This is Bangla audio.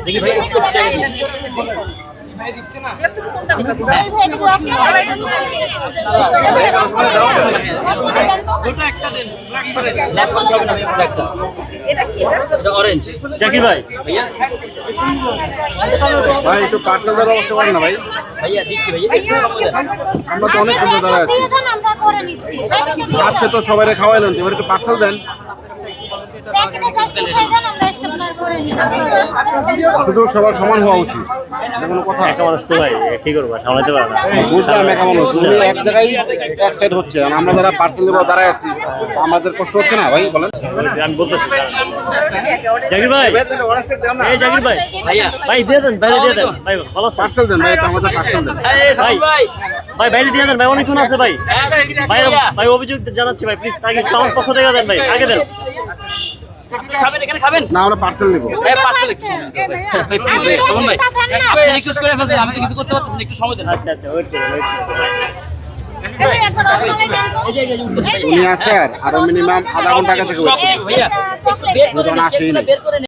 দেখি ভাই অরেঞ্জ জাকির ভাই ভাইয়া ভাই একটু পার্সেল দেওয়ার ব্যবস্থা করেন না ভাই। ভাইয়া দিচ্ছি ভাইয়া একটু সময় দেন। আমরা তো অনেক সুন্দর দাঁড়া আছি। আমরা করে নিচ্ছি আচ্ছা তো সবাই খাওয়াইলেন, এবার একটু পার্সেল দেন। শুধু সবার সমান হওয়া উচিত, এটা কোনো কথা? একা মানুষ তো ভাই কি করবো, সামলাতে পারে না। বুঝলাম একা মানুষ, তুমি এক জায়গায় এক সাইড হচ্ছে, আর আমরা যারা পার্সেল দেবো দাঁড়ায় আছি, আমাদের কষ্ট হচ্ছে না ভাই? বলেন। আমি বলতেছি জাকির ভাই, এই জাকির ভাই ভাইয়া ভাই দিয়ে দেন, বাইরে দিয়ে দেন ভাই, ভালো আছে? পার্সেল দেন ভাই, আমাদের পার্সেল দেন। ভাই ভাই ভাই বাইরে দিয়ে দেন ভাই, অনেকক্ষণ আছে ভাই। দিচ্ছি ভাই ভাইয়া। ভাই অভিযোগ জানাচ্ছি ভাই, প্লিজ আগে আমার পক্ষ থেকে দেন ভাই, আগে দেন। খাবেন এখানে খাবেন? না আমরা পার্সেল নেবো। ভাই পার্সেল একটু ভাই প্লিজ ভাই শোন ভাই আপনি রিকোয়েস্ট করে ফেলছেন, আমি তো কিছু করতে পারতেছি না, একটু সময় দেন। আচ্ছা আচ্ছা ওয়েট করুন, ওয়েট করুন। এই যে উঠতেছে উনি আছে আর আরো মিনিমাম আধা ঘন্টা আগে থেকে সব wait করুন। ভাইয়া দুজন আসেই নাই। বের করে